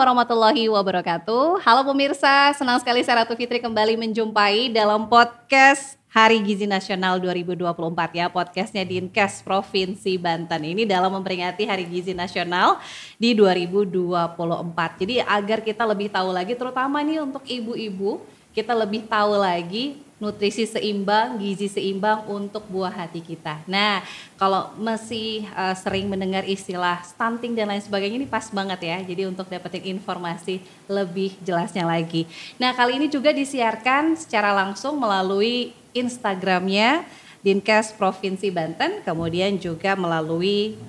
warahmatullahi wabarakatuh. Halo pemirsa, senang sekali saya Ratu Fitri kembali menjumpai dalam podcast Hari Gizi Nasional 2024 ya. Podcastnya Dinkes Provinsi Banten ini dalam memperingati Hari Gizi Nasional di 2024. Jadi agar kita lebih tahu lagi, terutama nih untuk ibu-ibu, kita lebih tahu lagi nutrisi seimbang, gizi seimbang untuk buah hati kita. Nah, kalau masih sering mendengar istilah stunting dan lain sebagainya, ini pas banget ya. Jadi untuk dapetin informasi lebih jelasnya lagi. Nah, kali ini juga disiarkan secara langsung melalui Instagramnya Dinkes Provinsi Banten, kemudian juga melalui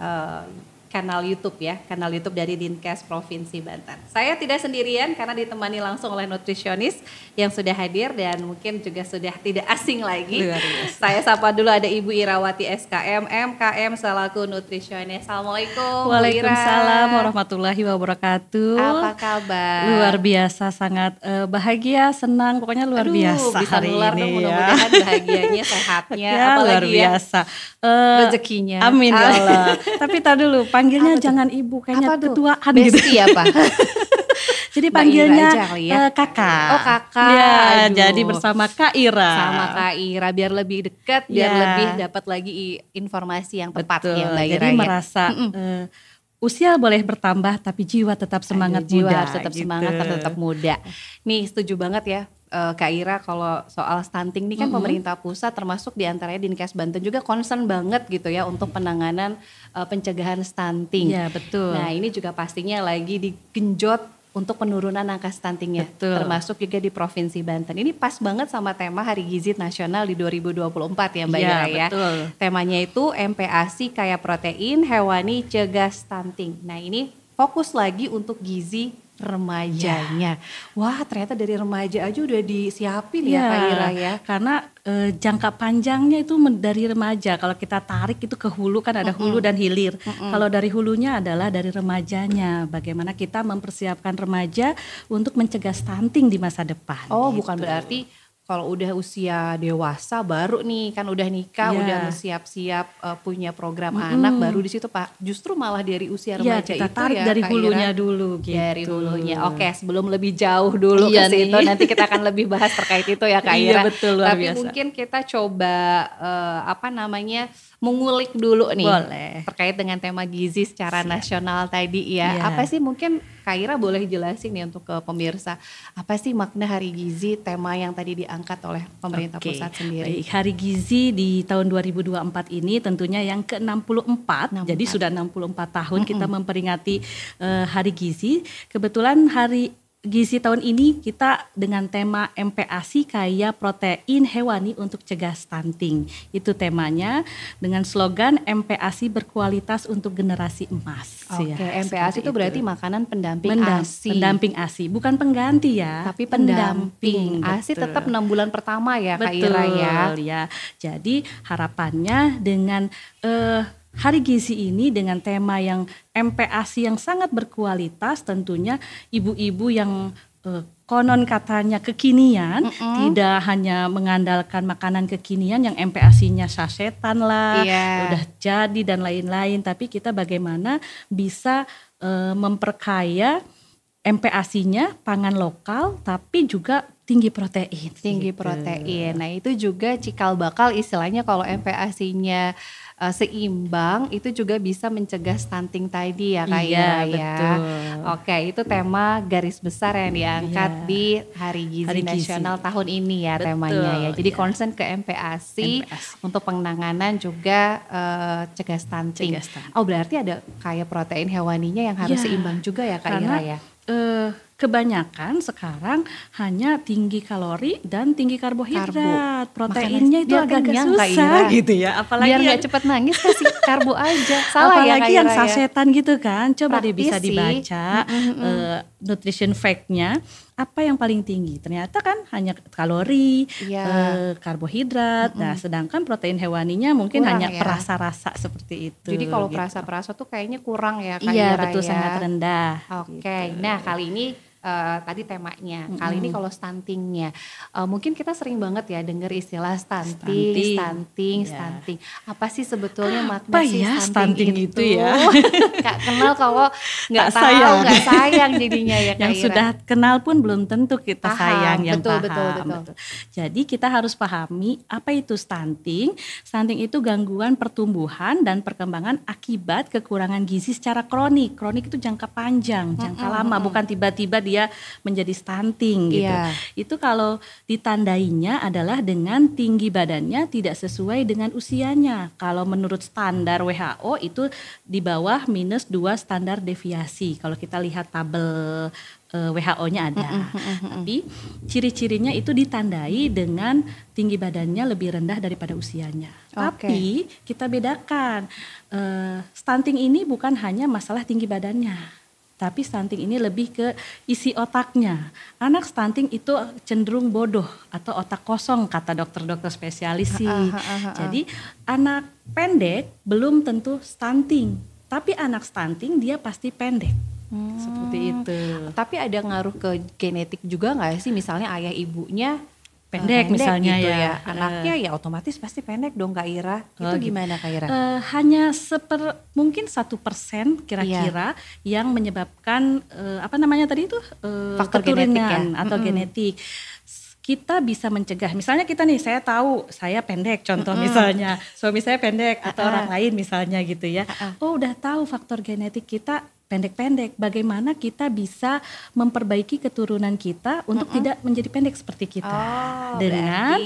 kanal YouTube ya, kanal YouTube dari Dinkes Provinsi Banten. Saya tidak sendirian karena ditemani langsung oleh nutrisionis yang sudah hadir dan mungkin juga sudah tidak asing lagi. Saya sapa dulu ada Ibu Irawati SKM, MKM selaku nutrisionis. Assalamualaikum. Waalaikumsalam warahmatullahi wabarakatuh. Apa kabar? Luar biasa, sangat bahagia, senang, pokoknya luar biasa bisa hari nular ini dong, ya. Mudah-mudahan bahagianya, sehatnya, Ya, apalagi luar biasa. Rezekinya. Amin ya Allah. Tapi tar dulu, panggilnya jangan ibu, kayaknya ketuaan gitu. Besti ya Pak? Jadi panggilnya kakak. Oh kakak. Ya, aduh. jadi bersama Kak Ira. Sama Kak Ira biar lebih dekat, biar lebih dapat lagi informasi yang tepat ya Mbak Ira. Jadi merasa usia boleh bertambah tapi jiwa tetap semangat muda. Jiwa harus tetap semangat, tetap muda. Nih setuju banget ya Kak Ira kalau soal stunting ini kan pemerintah pusat termasuk diantaranya Dinkes Banten juga concern banget gitu ya untuk penanganan pencegahan stunting. Iya betul. Nah ini juga pastinya lagi digenjot untuk penurunan angka stuntingnya, termasuk juga di Provinsi Banten. Ini pas banget sama tema Hari Gizi Nasional di 2024 ya Mbak Ira ya. Betul. Temanya itu MPASI kaya protein hewani cegah stunting. Nah ini fokus lagi untuk gizi remajanya. Wah ternyata dari remaja aja udah disiapin ya Kak Ira ya. Karena jangka panjangnya itu dari remaja. Kalau kita tarik itu ke hulu kan ada hulu dan hilir. Kalau dari hulunya adalah dari remajanya. Bagaimana kita mempersiapkan remaja untuk mencegah stunting di masa depan. Oh gitu. Bukan berarti kalau udah usia dewasa baru nih kan udah nikah, udah siap-siap punya program anak baru di situ Pak. Justru malah dari usia remaja kita itu tarik ya dari Kak hulunya Ira, dulu gitu. Dari hulunya. Oke, sebelum lebih jauh dulu ke situ nanti kita akan lebih bahas terkait itu ya Kak Ira. Iya betul, luar Tapi biasa. mungkin kita coba mengulik dulu nih. Boleh. Terkait dengan tema gizi secara nasional tadi ya. Apa sih mungkin Kak Ira boleh jelasin nih untuk ke pemirsa, apa sih makna Hari Gizi, tema yang tadi diangkat oleh pemerintah pusat sendiri? Baik, Hari Gizi di tahun 2024 ini tentunya yang ke-64, jadi sudah 64 tahun kita memperingati Hari Gizi. Kebetulan Hari Gizi tahun ini kita dengan tema MPASI kaya protein hewani untuk cegah stunting. Itu temanya dengan slogan MPASI berkualitas untuk generasi emas. Oke, MPASI itu berarti makanan pendamping ASI. Pendamping ASI, bukan pengganti ya. Tapi pendamping. ASI tetap 6 bulan pertama ya Kak Ira ya. Jadi harapannya dengan Hari Gizi ini dengan tema yang MPASI yang sangat berkualitas, tentunya ibu-ibu yang konon katanya kekinian, tidak hanya mengandalkan makanan kekinian yang MPASI-nya sasetan lah, udah jadi dan lain-lain, tapi kita bagaimana bisa memperkaya MPASI-nya pangan lokal tapi juga tinggi protein. Tinggi protein. Nah itu juga cikal bakal istilahnya kalau MPASI-nya seimbang itu juga bisa mencegah stunting tadi ya Kak Ira ya. Oke, itu tema garis besar yang diangkat di Hari Gizi Nasional tahun ini ya temanya ya. Jadi concern ke MPASI untuk penanganan juga cegah stunting. Oh berarti ada kaya protein hewaninya yang harus seimbang juga ya Kak Ira ya. Kebanyakan sekarang hanya tinggi kalori dan tinggi karbohidrat. Proteinnya itu agak susah gitu ya. Apalagi biar gak cepet nangis kasih karbo aja. Salah apalagi ya Kak Ira yang sasetan gitu kan. Coba deh bisa sih. dibaca nutrition fact-nya. Apa yang paling tinggi? Ternyata kan hanya kalori, karbohidrat. Nah sedangkan protein hewaninya mungkin kurang hanya perasa-rasa seperti itu. Jadi kalau perasa-perasa tuh kayaknya kurang ya Kak Ira Iya betul, ya. sangat rendah. Oke, nah kali ini tadi temanya. Kali ini kalau stuntingnya, mungkin kita sering banget ya dengar istilah stunting. Apa sih sebetulnya makna sih stunting itu ya? Gak kenal kalau nggak tahu, nggak sayang jadinya ya Kak Yang Ira. sudah kenal pun belum tentu kita sayang yang betul. Jadi kita harus pahami apa itu stunting. Stunting itu gangguan pertumbuhan dan perkembangan akibat kekurangan gizi secara kronik. Kronik itu jangka panjang, jangka lama, bukan tiba-tiba dia menjadi stunting gitu. Itu kalau ditandainya adalah dengan tinggi badannya tidak sesuai dengan usianya. Kalau menurut standar WHO itu di bawah -2 standar deviasi. Kalau kita lihat tabel WHO-nya ada. Tapi ciri-cirinya itu ditandai dengan tinggi badannya lebih rendah daripada usianya. Tapi kita bedakan, stunting ini bukan hanya masalah tinggi badannya. Tapi stunting ini lebih ke isi otaknya. Anak stunting itu cenderung bodoh atau otak kosong kata dokter-dokter spesialis sih. Jadi anak pendek belum tentu stunting. Tapi anak stunting dia pasti pendek. Seperti itu. Tapi ada ngaruh ke genetik juga nggak sih? Misalnya ayah ibunya pendek misalnya gitu ya. Anaknya ya otomatis pasti pendek dong Kak Ira. Itu gimana Kak Ira? Hanya mungkin 1% kira-kira yang menyebabkan apa namanya tadi itu faktor genetik ya? Atau genetik. Kita bisa mencegah, misalnya kita nih, saya tahu saya pendek contoh misalnya, suami saya pendek atau orang lain misalnya gitu ya. Oh udah tahu faktor genetik kita pendek-pendek, bagaimana kita bisa memperbaiki keturunan kita untuk tidak menjadi pendek seperti kita. Dengan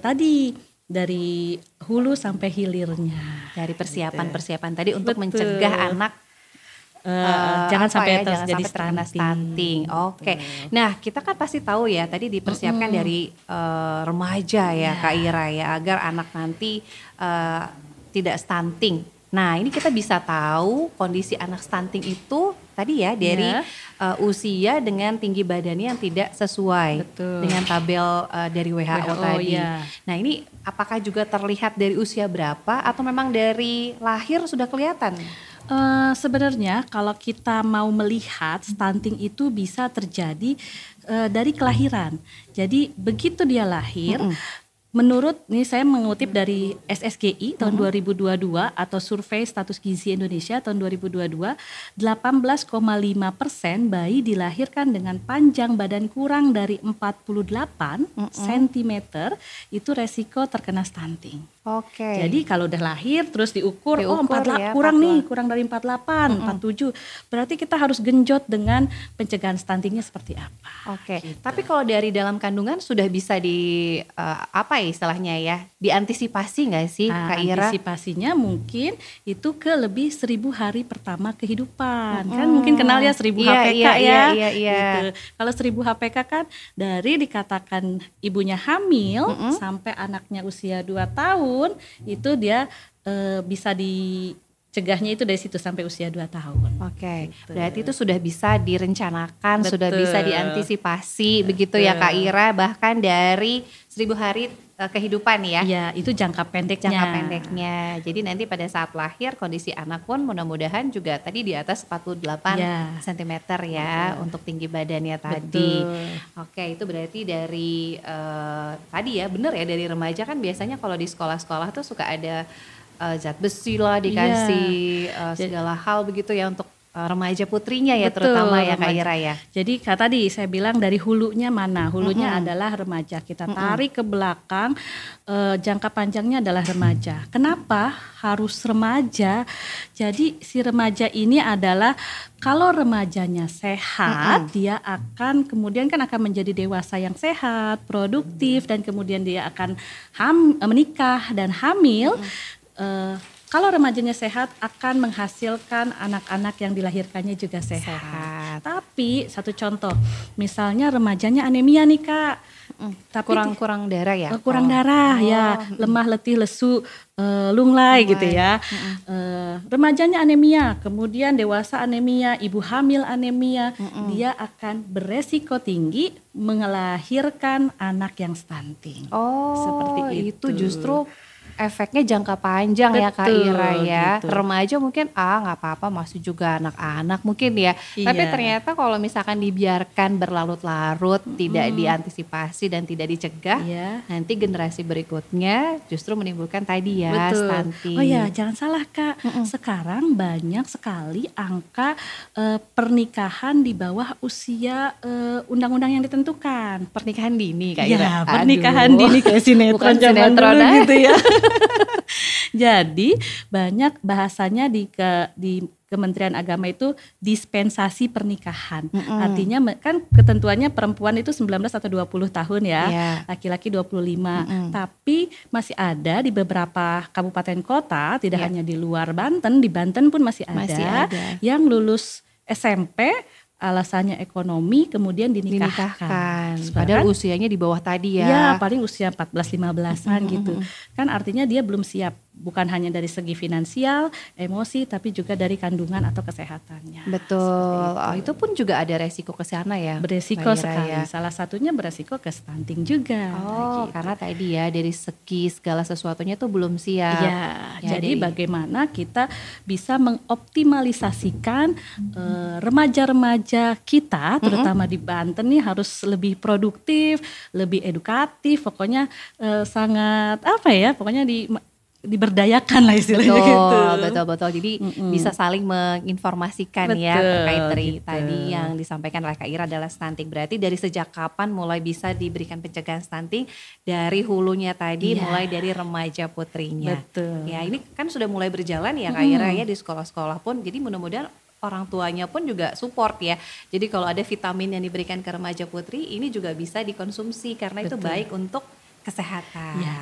tadi dari hulu sampai hilirnya. Dari persiapan tadi untuk mencegah anak jangan sampai terjadi stunting. Oke. Nah, kita kan pasti tahu ya tadi dipersiapkan dari remaja ya Kak Ira ya, agar anak nanti tidak stunting. Nah, ini kita bisa tahu kondisi anak stunting itu tadi ya dari usia dengan tinggi badannya yang tidak sesuai dengan tabel dari WHO tadi. Nah, ini apakah juga terlihat dari usia berapa atau memang dari lahir sudah kelihatan? Sebenarnya kalau kita mau melihat stunting itu bisa terjadi dari kelahiran. Jadi begitu dia lahir, menurut ini saya mengutip dari SSGI tahun 2022 atau Survei Status Gizi Indonesia tahun 2022, 18,5% bayi dilahirkan dengan panjang badan kurang dari 48 cm itu resiko terkena stunting. Jadi kalau udah lahir terus diukur oh 48 kurang nih, kurang dari 48, 47. Berarti kita harus genjot dengan pencegahan stuntingnya seperti apa. Gitu. Tapi kalau dari dalam kandungan sudah bisa di apa ya istilahnya ya, diantisipasi nggak sih Kak Ira? Antisipasinya mungkin itu ke lebih 1000 hari pertama kehidupan. Kan mungkin kenal ya 1000 HPK ya. Gitu. Kalau 1000 HPK kan dari dikatakan ibunya hamil sampai anaknya usia 2 tahun itu dia bisa dicegahnya itu dari situ sampai usia 2 tahun. Gitu. Berarti itu sudah bisa direncanakan, sudah bisa diantisipasi begitu ya Kak Ira, bahkan dari 1000 hari kehidupan ya. Iya, itu jangka pendeknya. Jadi nanti pada saat lahir kondisi anak pun mudah-mudahan juga tadi di atas 48 cm ya untuk tinggi badannya tadi. Itu berarti dari tadi ya benar ya, dari remaja kan biasanya kalau di sekolah-sekolah tuh suka ada zat besi lah dikasih segala hal begitu ya untuk remaja putrinya ya. Terutama ya Kak Ira ya. Jadi tadi saya bilang dari hulunya mana? Hulunya adalah remaja. Kita tarik ke belakang, jangka panjangnya adalah remaja. Kenapa harus remaja? Jadi si remaja ini adalah kalau remajanya sehat, dia akan kemudian kan akan menjadi dewasa yang sehat, produktif, dan kemudian dia akan menikah dan hamil. Kalau remajanya sehat akan menghasilkan anak-anak yang dilahirkannya juga sehat. Tapi satu contoh, misalnya remajanya anemia nih Kak. Tapi kurang darah ya? Kurang darah ya, lemah, letih, lesu, lunglai gitu ya. Remajanya anemia, kemudian dewasa anemia, ibu hamil anemia, dia akan beresiko tinggi melahirkan anak yang stunting. Seperti itu. Justru efeknya jangka panjang ya Kak Betul, Ira ya. gitu. Remaja mungkin nggak apa-apa masih juga anak-anak mungkin ya. Tapi Iya. ternyata kalau misalkan dibiarkan berlarut-larut, tidak diantisipasi dan tidak dicegah, Iya. nanti generasi berikutnya justru menimbulkan tadi ya Betul. stunting. Oh ya, jangan salah Kak. Sekarang banyak sekali angka pernikahan di bawah usia undang-undang yang ditentukan. Pernikahan dini Kak Ya, Ira. pernikahan Aduh. dini kayak sinetron Bukan zaman sinetron, dulu ah. gitu ya. Jadi banyak bahasanya di Kementerian Agama itu dispensasi pernikahan. Artinya kan ketentuannya perempuan itu 19 atau 20 tahun ya, Iya. laki-laki 25. Tapi masih ada di beberapa kabupaten kota, tidak Iya. hanya di luar Banten, di Banten pun masih Masih ada yang lulus SMP alasannya ekonomi kemudian dinikahkan. Padahal usianya di bawah tadi ya. Ya, paling usia 14-15an gitu. Kan artinya dia belum siap, bukan hanya dari segi finansial, emosi, tapi juga dari kandungan atau kesehatannya. Betul. Itu pun juga ada resiko ke sana ya. Beresiko Mbak Ira sekali. ya. Salah satunya beresiko ke stunting juga. Oh, gitu. karena tadi ya dari segi segala sesuatunya tuh belum siap. Ya, jadi bagaimana kita bisa mengoptimalisasikan remaja-remaja kita, terutama di Banten nih harus lebih produktif, lebih edukatif, pokoknya sangat apa ya, pokoknya diberdayakan lah istilahnya gitu. Betul. Jadi bisa saling menginformasikan ya Betul, terkait dari gitu. tadi yang disampaikan oleh Kak Ira adalah stunting. Berarti dari sejak kapan mulai bisa diberikan pencegahan stunting? Dari hulunya tadi, mulai dari remaja putrinya. Betul. Ya, ini kan sudah mulai berjalan ya Kak Ira ya di sekolah-sekolah pun. Jadi mudah-mudahan orang tuanya pun juga support ya. Jadi kalau ada vitamin yang diberikan ke remaja putri, ini juga bisa dikonsumsi karena itu baik untuk kesehatan. Ya,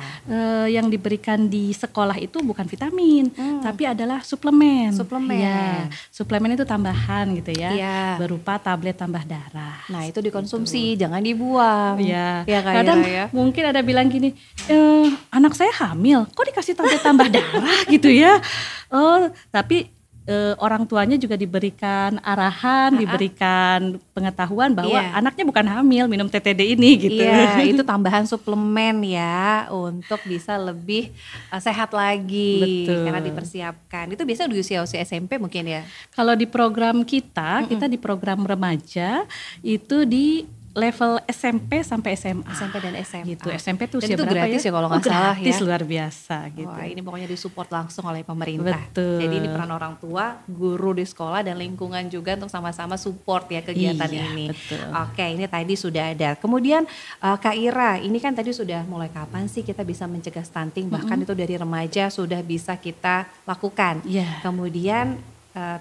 yang diberikan di sekolah itu bukan vitamin, tapi adalah suplemen. Suplemen. Ya, suplemen itu tambahan gitu ya, Iya. berupa tablet tambah darah. Nah itu dikonsumsi, jangan dibuang. Ya, Ya Kak kadang Ira ya. mungkin ada bilang gini, anak saya hamil, kok dikasih tablet tambah darah gitu ya? Oh, tapi orang tuanya juga diberikan arahan, diberikan pengetahuan bahwa Iya. anaknya bukan hamil minum TTD ini gitu. Iya, itu tambahan suplemen ya untuk bisa lebih sehat lagi. Betul. Karena dipersiapkan. Itu biasa di usia-usia SMP mungkin ya. Kalau di program kita di program remaja itu di level SMP sampai SMA. SMP dan SMA. Gitu. SMP tuh Dan usia itu berapa gratis ya kalau nggak salah ya. Gratis luar biasa gitu. Wah, ini pokoknya disupport langsung oleh pemerintah. Betul. Jadi ini peran orang tua, guru di sekolah dan lingkungan juga untuk sama-sama support ya kegiatan Iya, ini. betul. Oke, ini tadi sudah ada. Kemudian Kak Ira, ini kan tadi sudah mulai kapan sih kita bisa mencegah stunting? Bahkan itu dari remaja sudah bisa kita lakukan. Iya. Kemudian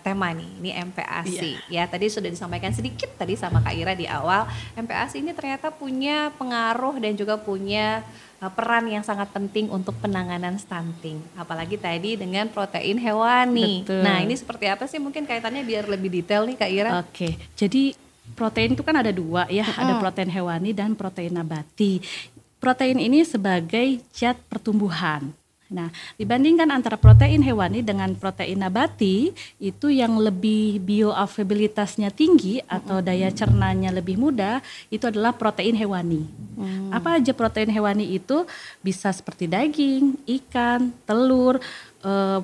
tema nih, ini MPASI. Ya, tadi sudah disampaikan sedikit tadi sama Kak Ira di awal. MPASI ini ternyata punya pengaruh dan juga punya peran yang sangat penting untuk penanganan stunting. Apalagi tadi dengan protein hewani. Betul. Nah, ini seperti apa sih mungkin kaitannya biar lebih detail nih Kak Ira? Oke, jadi protein itu kan ada dua ya, ada protein hewani dan protein nabati. Protein ini sebagai zat pertumbuhan. Nah, dibandingkan antara protein hewani dengan protein nabati, itu yang lebih bioavailabilitasnya tinggi atau daya cernanya lebih mudah, itu adalah protein hewani. Apa aja protein hewani itu? Bisa seperti daging, ikan, telur,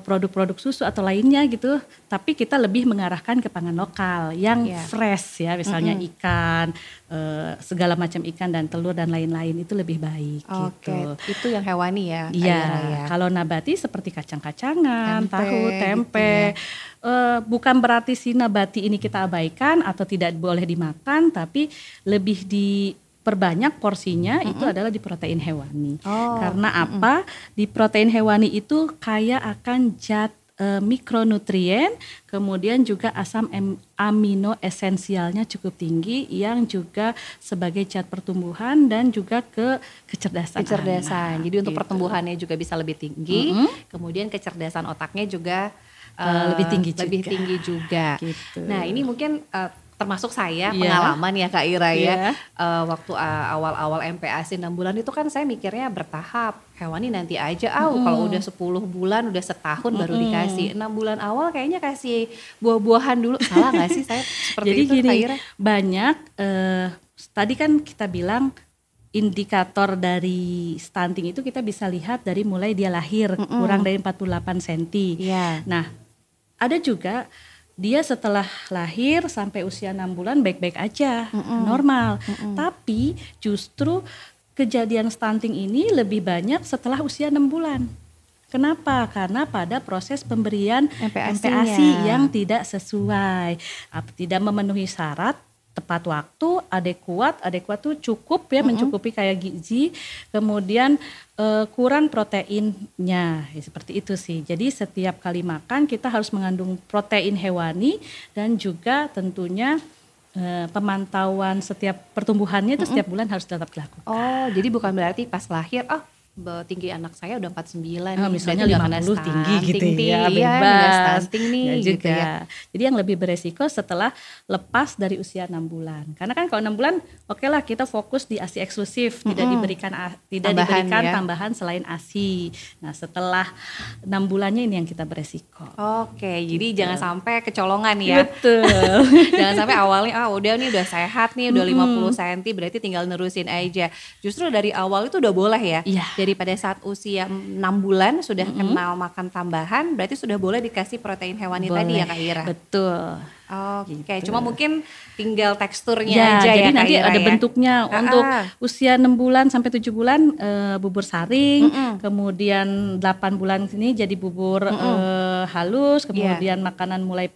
produk-produk susu atau lainnya gitu, tapi kita lebih mengarahkan ke pangan lokal yang fresh ya, misalnya ikan, segala macam ikan dan telur dan lain-lain itu lebih baik. Oke, Gitu. itu yang hewani ya. Kak Iya, Ira ya. kalau nabati seperti kacang-kacangan, Tempe, tahu, gitu tempe. Bukan berarti si nabati ini kita abaikan atau tidak boleh dimakan, tapi lebih diperbanyak porsinya itu adalah di protein hewani. Karena apa? Di protein hewani itu kaya akan zat mikronutrien, kemudian juga asam amino esensialnya cukup tinggi yang juga sebagai zat pertumbuhan dan juga kecerdasan. Kecerdasan. anak, Jadi untuk gitu. pertumbuhannya juga bisa lebih tinggi, kemudian kecerdasan otaknya juga lebih tinggi juga. Gitu. Nah, ini mungkin termasuk saya Iya. pengalaman ya Kak Ira ya. Iya. Waktu awal-awal MPASI 6 bulan itu kan saya mikirnya bertahap. Hewani nanti aja kalau udah 10 bulan, udah setahun baru dikasih. 6 bulan awal kayaknya kasih buah-buahan dulu. Salah gak sih saya seperti Jadi itu gini, Kak Ira? banyak tadi kan kita bilang indikator dari stunting itu kita bisa lihat dari mulai dia lahir kurang dari 48 cm. Iya. Nah, ada juga dia setelah lahir sampai usia 6 bulan baik-baik aja, normal. Tapi justru kejadian stunting ini lebih banyak setelah usia 6 bulan. Kenapa? Karena pada proses pemberian MPASI yang tidak sesuai, tidak memenuhi syarat, tepat waktu, adekuat tuh cukup ya, mencukupi kayak gizi, kemudian kurang proteinnya, ya, seperti itu sih. Jadi setiap kali makan kita harus mengandung protein hewani dan juga tentunya pemantauan setiap pertumbuhannya itu setiap bulan harus tetap dilakukan. Oh, jadi bukan berarti pas lahir, tinggi anak saya udah 49 nih, misalnya berarti 50 tinggi gitu ya, iya, bebas. Stunting nih Ya gitu juga. ya. Jadi yang lebih beresiko setelah lepas dari usia 6 bulan. Karena kan kalau 6 bulan oke lah kita fokus di ASI eksklusif, tidak diberikan tambahan selain ASI. Nah, setelah 6 bulannya ini yang kita beresiko. Oke, jadi jangan sampai kecolongan ya. Betul. Jangan sampai awalnya udah sehat nih, udah 50 cm berarti tinggal nerusin aja. Justru dari awal itu udah boleh ya. Iya. Jadi pada saat usia 6 bulan sudah kenal makan tambahan, berarti sudah boleh dikasih protein hewani tadi ya Kak Ira? Betul. Oke, cuma mungkin tinggal teksturnya ya, aja jadi ya Kak nanti Ira ada ya? bentuknya. Untuk usia 6 bulan sampai 7 bulan bubur saring, kemudian 8 bulan ini jadi bubur halus, kemudian makanan mulai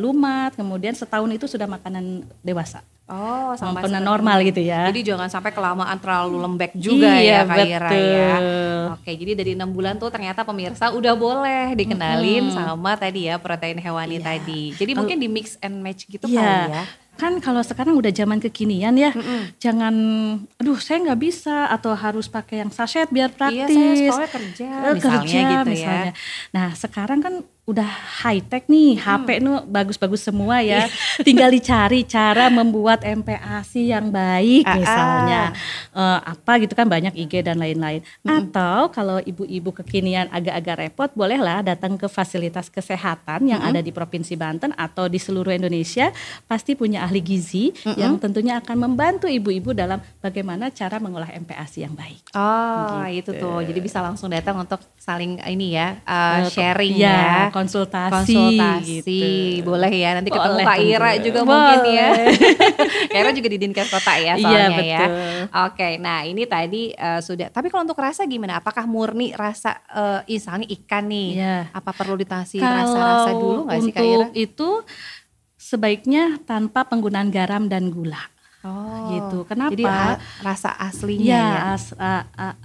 lumat, kemudian setahun itu sudah makanan dewasa. Oh, sampai makanan normal gitu ya. Jadi jangan sampai kelamaan terlalu lembek juga ya Kak Ira ya. Oke, jadi dari 6 bulan tuh ternyata pemirsa udah boleh dikenalin sama tadi ya protein hewani tadi. Jadi mungkin di mix and match gitu kali ya. Kan kalau sekarang udah zaman kekinian ya, jangan saya nggak bisa atau harus pakai yang sachet biar praktis. Iya, saya soalnya kerja misalnya gitu misalnya. ya. Nah, sekarang kan udah high tech nih, HP nu bagus-bagus semua ya. Tinggal dicari cara membuat MPASI yang baik misalnya. Apa gitu kan, banyak IG dan lain-lain. Atau kalau ibu-ibu kekinian agak-agak repot, bolehlah datang ke fasilitas kesehatan yang ada di Provinsi Banten atau di seluruh Indonesia, pasti punya ahli gizi yang tentunya akan membantu ibu-ibu dalam bagaimana cara mengolah MPASI yang baik. Gitu. Itu tuh. Jadi bisa langsung datang untuk saling ini ya, sharing ya. Konsultasi gitu. Boleh ya, nanti ketemu Boleh, Kak Ira juga mungkin ya. Kak Ira juga di Dinkes Kota ya soalnya ya. Oke, nah ini tadi sudah, tapi kalau untuk rasa gimana? Apakah murni rasa misalnya ikan nih, apa perlu dikasih rasa-rasa dulu gak sih Kak Ira? Untuk itu sebaiknya tanpa penggunaan garam dan gula. Gitu. Kenapa? Jadi rasa aslinya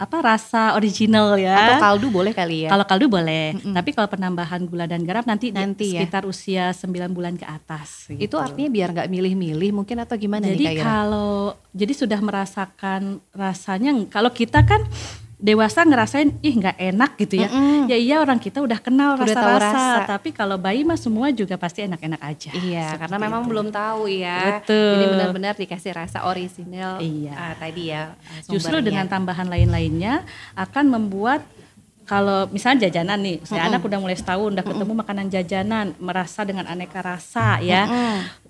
rasa original ya. Atau kaldu boleh kali ya? Kalau kaldu boleh, tapi kalau penambahan gula dan garam nanti sekitar ya? usia 9 bulan ke atas. Gitu. Itu artinya biar nggak milih-milih mungkin atau gimana jadi nih Kak Ira? Jadi sudah merasakan rasanya, kalau kita kan dewasa ngerasain nggak enak gitu ya. Ya iya, orang kita udah kenal rasa-rasa. Tapi kalau bayi mah semua juga pasti enak-enak aja. Iya, karena memang belum tahu ya. Betul. Jadi benar-benar dikasih rasa orisinil tadi ya. Justru dengan tambahan lain-lainnya akan membuat, kalau misalnya jajanan nih, saya anak udah mulai setahun, udah ketemu makanan jajanan, merasa dengan aneka rasa ya.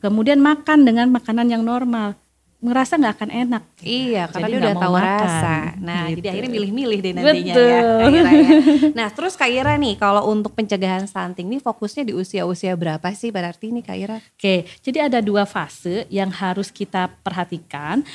Kemudian makan dengan makanan yang normal, ngerasa nggak akan enak. Iya, karena dia udah tahu rasa. Nah, jadi akhirnya milih-milih deh nantinya ya Kak Ira ya. Nah, terus Kak Ira nih, kalau untuk pencegahan stunting nih fokusnya di usia-usia berapa sih berarti nih Kak Ira? Oke, jadi ada 2 fase yang harus kita perhatikan.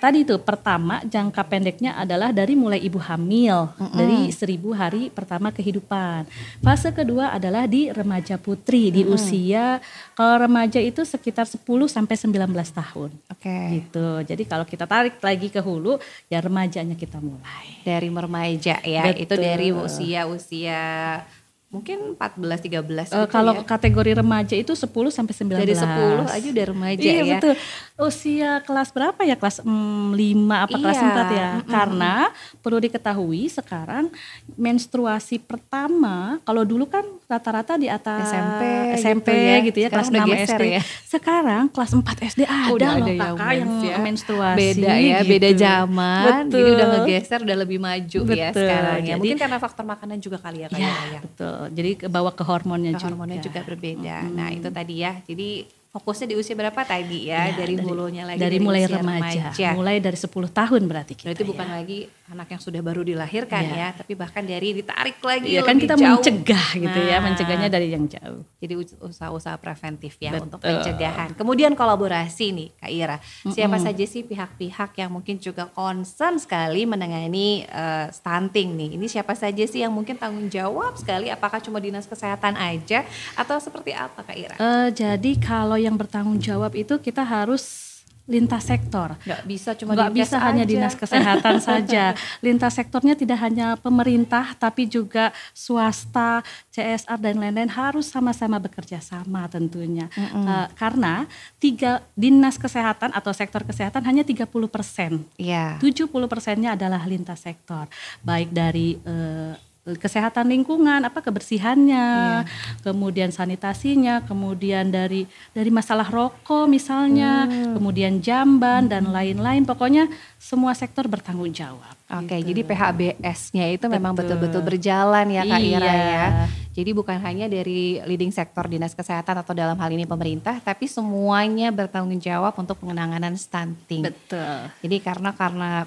Tadi itu pertama, jangka pendeknya adalah dari mulai ibu hamil, dari 1000 hari pertama kehidupan. Fase kedua adalah di remaja putri, di usia, kalau remaja itu sekitar 10 sampai 19 tahun. Gitu. Jadi kalau kita tarik lagi ke hulu, ya remajanya kita mulai. Dari remaja ya. Betul. Itu dari usia mungkin 14-13 gitu kalau ya. kategori remaja itu 10 sampai 19. Dari 10 aja udah remaja ya. Iya betul. Usia kelas berapa ya? Kelas 5 apa kelas 4 ya? Karena perlu diketahui sekarang menstruasi pertama, kalau dulu kan rata-rata di atas SMP gitu ya, kelas 6 SD. Ya. Sekarang kelas 4 SD ada loh kakak yang menstruasi. Beda ya, gitu. beda zaman. Betul. Jadi udah ngegeser, udah lebih maju ya sekarang ya. Jadi, mungkin karena faktor makanan juga kali ya Kak Ira ya. Betul. Jadi bawa ke hormonnya juga. Hormonnya juga berbeda. Nah itu tadi ya. Jadi fokusnya di usia berapa tadi ya? Dari hulunya lagi dari mulai remaja. Mulai dari 10 tahun berarti kita. Berarti bukan lagi anak yang sudah baru dilahirkan ya, tapi bahkan dari ditarik lagi kan kita jauh. Mencegah gitu ya, mencegahnya dari yang jauh. Jadi usaha-usaha preventif ya untuk pencegahan. Kemudian kolaborasi nih Kak Ira. Siapa saja sih pihak-pihak yang mungkin juga concern sekali menangani stunting nih? Ini siapa saja sih yang mungkin tanggung jawab sekali? Apakah cuma dinas kesehatan aja atau seperti apa Kak Ira? Jadi kalau yang bertanggung jawab itu kita harus lintas sektor. Nggak bisa hanya dinas kesehatan saja. Lintas sektornya tidak hanya pemerintah tapi juga swasta, CSR dan lain-lain harus sama-sama bekerja sama tentunya. Karena dinas kesehatan atau sektor kesehatan hanya 30%. 70%-nya adalah lintas sektor. Baik dari kesehatan lingkungan, kebersihannya, kemudian sanitasinya, kemudian dari masalah rokok misalnya, kemudian jamban dan lain-lain. Pokoknya semua sektor bertanggung jawab. Oke, jadi PHBS-nya itu memang betul-betul berjalan ya Kak Ira ya. Jadi bukan hanya dari leading sektor dinas kesehatan atau dalam hal ini pemerintah, tapi semuanya bertanggung jawab untuk penanganan stunting. Betul. Jadi karena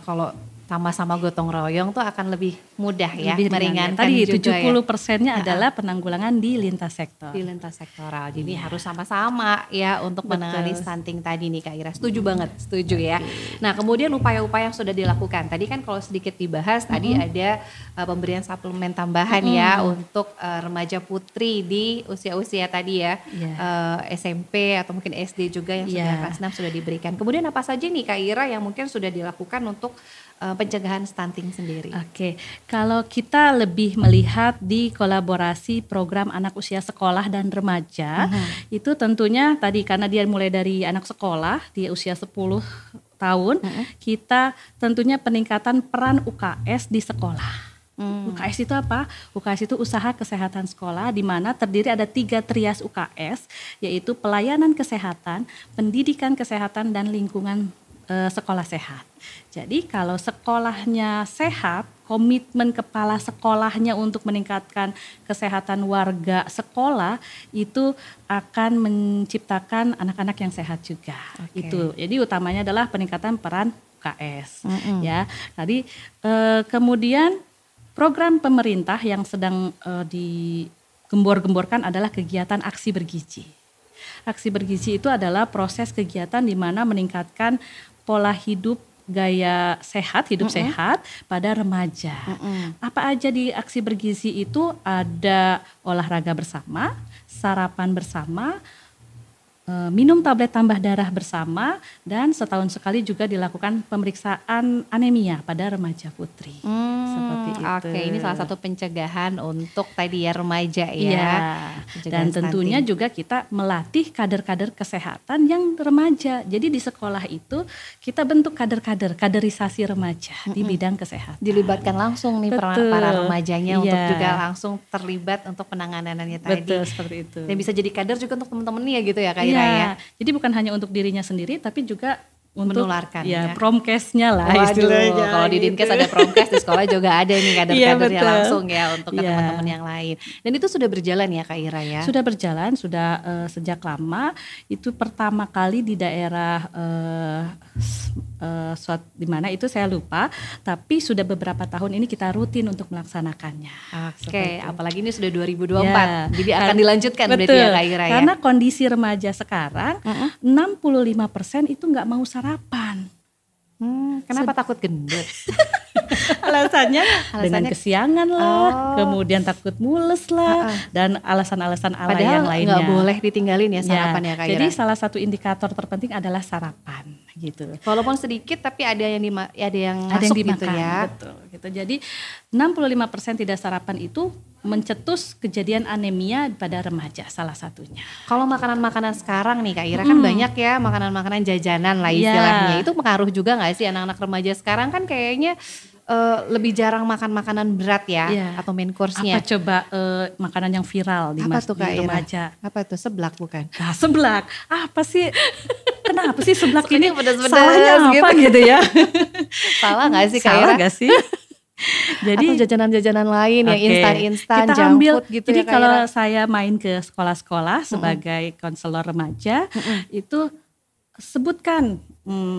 kalau sama-sama gotong royong tuh akan lebih mudah ya, meringankan tadi juga 70%-nya adalah penanggulangan di lintas sektor. Di lintas sektoral, jadi harus sama-sama ya untuk menangani stunting tadi nih Kak Ira. Setuju banget, setuju ya. Nah kemudian upaya-upaya yang sudah dilakukan, tadi kan kalau sedikit dibahas tadi ada pemberian suplemen tambahan ya untuk remaja putri di usia-usia tadi ya, SMP atau mungkin SD juga yang sudah kelas 6 sudah diberikan. Kemudian apa saja nih Kak Ira yang mungkin sudah dilakukan untuk pencegahan stunting sendiri? Oke, kalau kita lebih melihat di kolaborasi program anak usia sekolah dan remaja, itu tentunya tadi karena dia mulai dari anak sekolah di usia 10 tahun, kita tentunya peningkatan peran UKS di sekolah. UKS itu apa? UKS itu usaha kesehatan sekolah, di mana terdiri ada 3 trias UKS, yaitu pelayanan kesehatan, pendidikan kesehatan, dan lingkungan sekolah sehat. Jadi kalau sekolahnya sehat, komitmen kepala sekolahnya untuk meningkatkan kesehatan warga sekolah itu akan menciptakan anak-anak yang sehat juga. Itu. Jadi utamanya adalah peningkatan peran UKS. Ya. Tadi kemudian program pemerintah yang sedang digembor-gemborkan adalah kegiatan aksi bergizi. Aksi bergizi itu adalah proses kegiatan di mana meningkatkan pola hidup gaya sehat, hidup sehat pada remaja. Apa aja di aksi bergizi itu? Ada olahraga bersama, sarapan bersama, minum tablet tambah darah bersama, dan setahun sekali juga dilakukan pemeriksaan anemia pada remaja putri. Seperti itu. Oke, ini salah satu pencegahan untuk tadi ya remaja ya. Dan tentunya juga kita melatih kader-kader kesehatan yang remaja. Jadi di sekolah itu kita bentuk kaderisasi remaja di bidang kesehatan. Dilibatkan langsung nih para remajanya untuk juga langsung terlibat untuk penanganannya tadi. Betul, seperti itu. Dan bisa jadi kader juga untuk teman-temannya gitu ya Kak Ira. Jadi bukan hanya untuk dirinya sendiri tapi juga untuk menularkan promkesnya lah. Istilahnya. Kalau di Dinkes ada promkes, di sekolah juga ada nih kader-kadernya langsung ya untuk ke teman-teman yang lain. Dan itu sudah berjalan ya Kak Ira ya? Sudah berjalan, sudah sejak lama. Itu pertama kali di daerah di mana itu saya lupa, tapi sudah beberapa tahun ini kita rutin untuk melaksanakannya. Oke, apalagi ini sudah 2024, jadi akan dilanjutkan berarti ya Kak Ira ya? Karena kondisi remaja sekarang 65% itu nggak mau sarapan. Kenapa takut gendut? Alasannya dengan kesiangan lah, kemudian takut mules lah, dan alasan-alasan alay yang lainnya. Padahal nggak boleh ditinggalin ya sarapan ya Kak Ira. Jadi salah satu indikator terpenting adalah sarapan gitu. Walaupun sedikit tapi ada yang dimakan gitu ya. Betul gitu. Jadi 65% tidak sarapan itu mencetus kejadian anemia pada remaja salah satunya. Kalau makanan-makanan sekarang nih Kak Ira kan banyak ya makanan-makanan jajanan lah istilahnya. Itu pengaruh juga nggak sih anak-anak remaja sekarang kan kayaknya lebih jarang makan makanan berat ya atau main course-nya. Apa coba makanan yang viral di remaja? Apa tuh? Seblak bukan? Nah, seblak. Apa sih? Kenapa sih seblak ini pedas-pedas salahnya apa gitu ya? Salah nggak sih Kak Ira? Salah nggak sih? Jadi atau jajanan-jajanan lain yang instan-instan, kita junk ambil. food gitu Jadi ya Kak kalau Ira? saya main ke sekolah-sekolah sebagai konselor remaja, itu sebutkan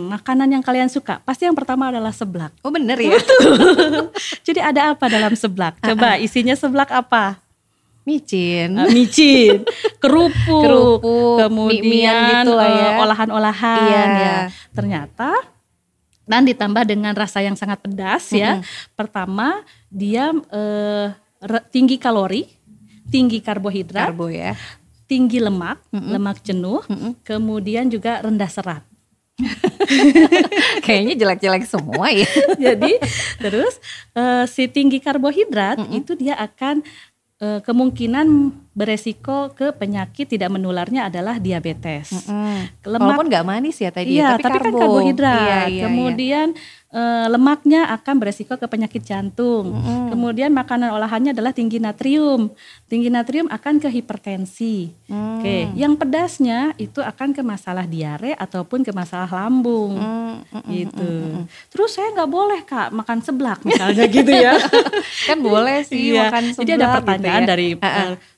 makanan yang kalian suka. Pasti yang pertama adalah seblak. Oh bener ya? Jadi ada apa dalam seblak? Coba isinya seblak apa? Micin. Micin, kerupuk, Mie-mian kemudian gitu lah ya. olahan-olahan Iya. ya. Ternyata dan ditambah dengan rasa yang sangat pedas ya. Pertama dia tinggi kalori, tinggi karbohidrat, Karbo ya. tinggi lemak, lemak jenuh, kemudian juga rendah serat. Kayaknya jelek-jelek semua ya. Jadi terus si tinggi karbohidrat itu dia akan kemungkinan beresiko ke penyakit tidak menularnya adalah diabetes. Walaupun nggak manis ya tadi Iya, ya, tapi kan karbo. karbohidrat. Iya. Kemudian lemaknya akan beresiko ke penyakit jantung. Kemudian makanan olahannya adalah tinggi natrium. Tinggi natrium akan ke hipertensi. Oke, yang pedasnya itu akan ke masalah diare ataupun ke masalah lambung. Gitu. Terus saya nggak boleh Kak makan seblak misalnya gitu ya. Kan boleh sih Iya. makan Jadi ada seblak pertanyaan gitu ya. dari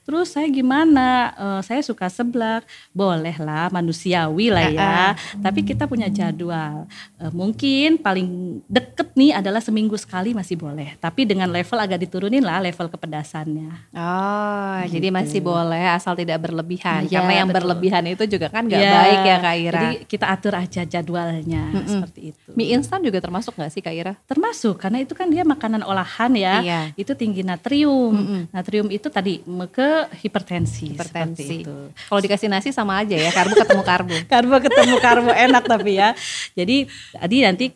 terus saya gimana? Saya suka seblak, boleh lah manusiawi lah ya. Tapi kita punya jadwal. Mungkin paling deket nih adalah seminggu sekali masih boleh. Tapi dengan level agak diturunin lah level kepedasannya. Oh, jadi masih boleh asal tidak berlebihan. Iya, Karena yang betul. berlebihan itu juga kan nggak Iya. baik ya Kak Ira. Jadi kita atur aja jadwalnya seperti itu. Mie instan juga termasuk nggak sih Kak Ira? Termasuk karena itu kan dia makanan olahan ya. Iya. Itu tinggi natrium. Natrium itu tadi ke hipertensi. Hipertensi. Seperti itu. Kalau dikasih nasi sama aja ya, karbo ketemu karbo. Karbo ketemu karbo enak tapi ya. Jadi nanti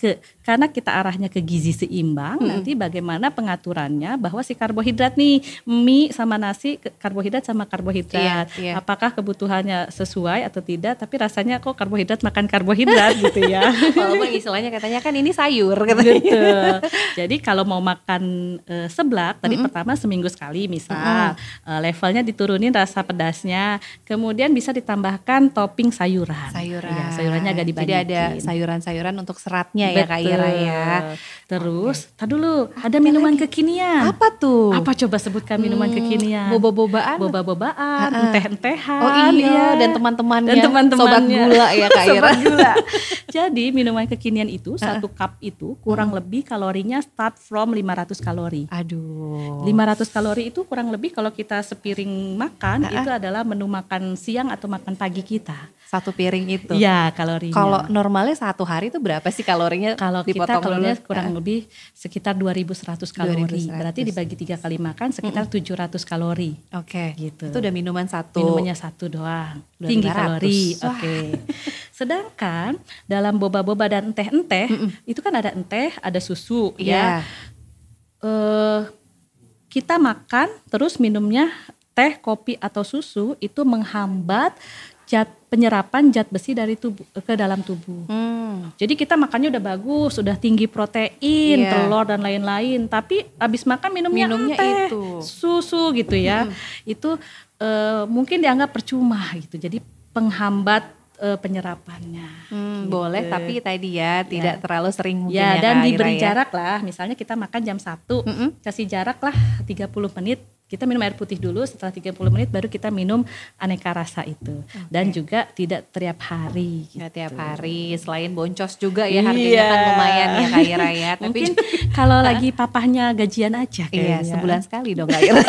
karena kita arahnya ke gizi seimbang, nanti bagaimana pengaturannya bahwa si karbohidrat nih mie sama nasi karbohidrat sama karbohidrat. Iya. Apakah kebutuhannya sesuai atau tidak? Tapi rasanya kok karbohidrat makan karbohidrat gitu ya. Walaupun istilahnya katanya kan ini sayur katanya. Betul. Jadi kalau mau makan seblak tadi pertama seminggu sekali misal levelnya diturunin rasa pedasnya, kemudian bisa ditambahkan topping sayuran. Iya, sayurannya agak dibanyakin. Jadi ada sayuran-sayuran untuk seratnya ya Kak Ira ya. Terus, dulu ada minuman kekinian. Apa tuh? Apa coba sebutkan minuman kekinian? Boba-bobaan. Boba-bobaan, enteh-entehan. Oh iya, dan teman-temannya. Sobat gula ya Kak Ira. Sobat gula. Jadi minuman kekinian itu satu cup itu kurang lebih kalorinya start from 500 kalori. Aduh. 500 kalori itu kurang lebih kalau kita sepiring makan itu adalah menu makan siang atau makan pagi kita. Satu piring itu. Iya, kalorinya. Kalau normalnya satu hari itu berapa sih kalorinya? Kalau kita dipotong kalorinya dulu? kurang lebih sekitar 2.100 kalori. 2.100. Berarti dibagi 3 kali makan sekitar 700 kalori. Oke. Gitu. Itu udah minuman satu. Minumannya satu doang. Udah Tinggi 500. kalori. Wah. Oke. Sedangkan dalam boba-boba dan enteh-enteh itu kan ada enteh, ada susu Iya. ya. Kita makan terus minumnya teh, kopi atau susu itu menghambat penyerapan zat besi dari tubuh ke dalam tubuh. Jadi kita makannya udah bagus, udah tinggi protein, Iya. telur dan lain-lain, tapi abis makan minumnya teh, itu. susu gitu ya. Itu mungkin dianggap percuma gitu. Jadi penghambat penyerapannya. Boleh tapi tadi ya tidak terlalu sering mungkin Ya, ya dan Kak diberi Ira ya. jarak lah. Misalnya kita makan jam 1, kasih jarak lah 30 menit. Kita minum air putih dulu, setelah 30 menit baru kita minum aneka rasa itu. Dan juga tidak tiap hari. Nggak tiap hari, selain boncos juga ya harganya kan lumayan ya Kak Ira ya. Tapi Mungkin kalau lagi papahnya gajian aja iya, kayaknya. sebulan sekali dong Kak Ira.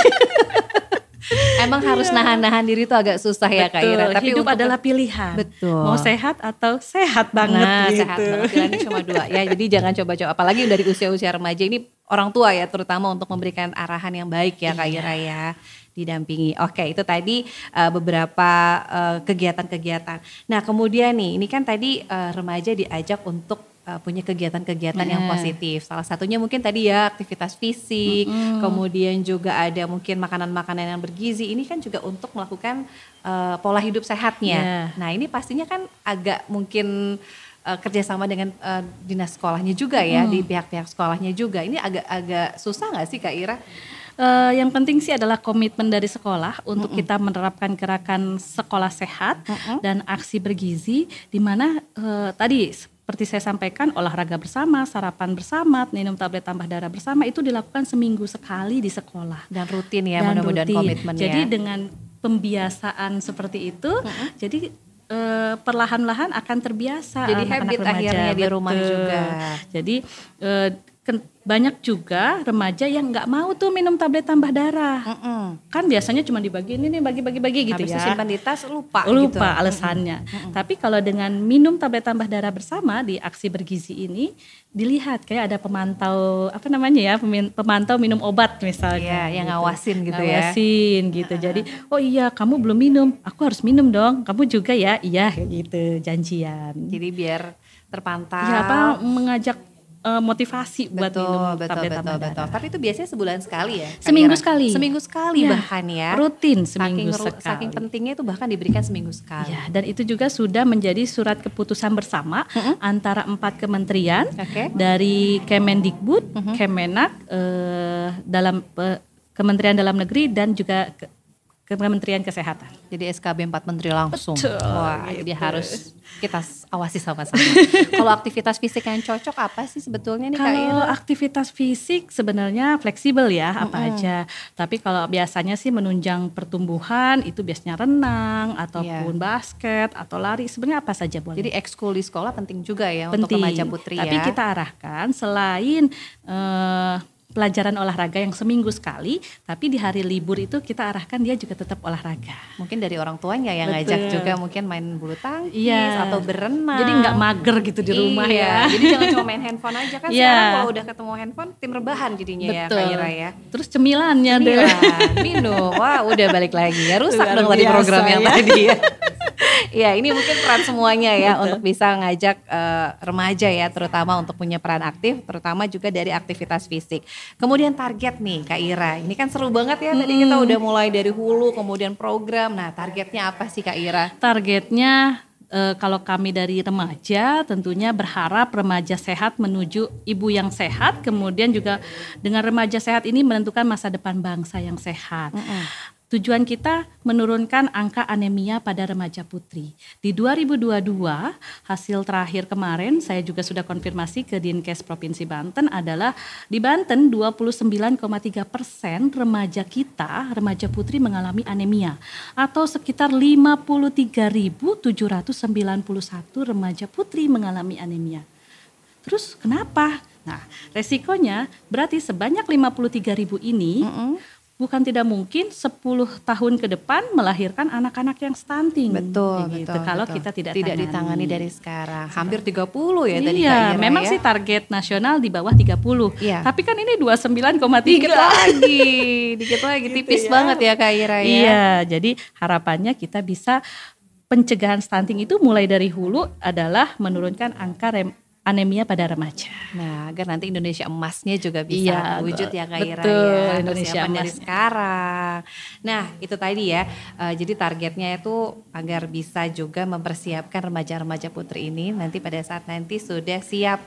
Emang harus nahan-nahan diri itu agak susah ya Kak Ira. Tapi hidup untuk adalah pilihan. Betul. Mau sehat atau sehat banget Nah, gitu. sehat banget, pilihannya cuma 2 ya. Jadi jangan coba-coba, apalagi dari usia-usia remaja ini orang tua ya terutama untuk memberikan arahan yang baik ya Kak Ira ya. Didampingi. Oke, itu tadi beberapa kegiatan-kegiatan. Nah, kemudian nih, ini kan tadi remaja diajak untuk punya kegiatan-kegiatan yang positif. Salah satunya mungkin tadi ya aktivitas fisik, kemudian juga ada mungkin makanan-makanan yang bergizi. Ini kan juga untuk melakukan pola hidup sehatnya. Nah, ini pastinya kan agak mungkin kerjasama dengan dinas sekolahnya juga ya, di pihak-pihak sekolahnya juga. Ini agak susah nggak sih Kak Ira? Yang penting sih adalah komitmen dari sekolah untuk kita menerapkan gerakan sekolah sehat dan aksi bergizi, di mana tadi seperti saya sampaikan, olahraga bersama, sarapan bersama, minum tablet tambah darah bersama itu dilakukan seminggu sekali di sekolah. Dan rutin ya, mudah-mudahan komitmennya. Jadi dengan pembiasaan seperti itu, jadi perlahan-lahan akan terbiasa. Jadi habit akhirnya di rumah juga. Jadi banyak juga remaja yang nggak mau tuh minum tablet tambah darah. Kan biasanya cuma dibagi ini nih, bagi-bagi gitu. Habis ya. Simpan di tas lupa gitu. Alasannya. Tapi kalau dengan minum tablet tambah darah bersama di aksi bergizi ini, dilihat kayak ada pemantau pemantau minum obat misalnya. Iya, yang ngawasin gitu ngawasin gitu. Jadi, oh iya kamu belum minum, aku harus minum dong. Kamu juga ya, iya gitu, janjian. Jadi biar terpantau. Ya mengajak motivasi buat minum tablet tambah darah. Tapi itu biasanya sebulan sekali ya? Seminggu sekali ya, bahkan ya. Rutin seminggu sekali. Saking pentingnya itu bahkan diberikan seminggu sekali. Ya, dan itu juga sudah menjadi surat keputusan bersama antara 4 kementerian dari Kemendikbud, Kemenak, dalam Kementerian Dalam Negeri dan juga Kementerian Kesehatan. Jadi SKB 4 menteri langsung. Betul. Wah, jadi harus kita awasi sama-sama. Kalau aktivitas fisik yang cocok apa sih sebetulnya nih Kak Ira? Kalau aktivitas fisik sebenarnya fleksibel ya, apa aja. Tapi kalau biasanya sih menunjang pertumbuhan itu biasanya renang ataupun basket atau lari, sebenarnya apa saja boleh. Jadi ekskul di sekolah penting juga ya untuk remaja putri Tapi kita arahkan selain pelajaran olahraga yang seminggu sekali, tapi di hari libur itu kita arahkan dia juga tetap olahraga. Mungkin dari orang tuanya yang ngajak juga, mungkin main bulu tangkis atau berenang. Jadi nggak mager gitu di rumah ya. Jadi jangan cuma main handphone aja kan. Sekarang kalau udah ketemu handphone tim rebahan jadinya ya Kak Ira ya. Terus cemilannya minum, wah udah balik lagi ya. Rusak dong tadi program yang tadi ya. Ya ini mungkin peran semuanya ya untuk bisa ngajak remaja ya, terutama untuk punya peran aktif, terutama juga dari aktivitas fisik. Kemudian target nih Kak Ira, ini kan seru banget ya, tadi kita udah mulai dari hulu kemudian program. Nah targetnya apa sih Kak Ira? Targetnya kalau kami dari remaja tentunya berharap remaja sehat menuju ibu yang sehat, kemudian juga dengan remaja sehat ini menentukan masa depan bangsa yang sehat. Tujuan kita menurunkan angka anemia pada remaja putri. Di 2022, hasil terakhir kemarin saya juga sudah konfirmasi ke Dinkes Provinsi Banten adalah di Banten 29,3% remaja putri mengalami anemia. Atau sekitar 53.791 remaja putri mengalami anemia. Terus kenapa? Nah, resikonya berarti sebanyak 53.000 ini bukan tidak mungkin 10 tahun ke depan melahirkan anak-anak yang stunting. Betul. Kalau kita tidak ditangani dari sekarang. Hampir 30 ya tadi Kak Ira. Memang sih target nasional di bawah 30. Iya. Tapi kan ini 29,3. Dikit lagi tipis banget ya Kak Ira ya. Iya, jadi harapannya kita bisa pencegahan stunting itu mulai dari hulu adalah menurunkan angka anemia pada remaja. Nah, agar nanti Indonesia emasnya juga bisa wujud ya Kak Ira ya. Indonesia emas dari sekarang. Nah, itu tadi ya. Jadi targetnya itu agar bisa juga mempersiapkan remaja-remaja putri ini nanti pada saat nanti sudah siap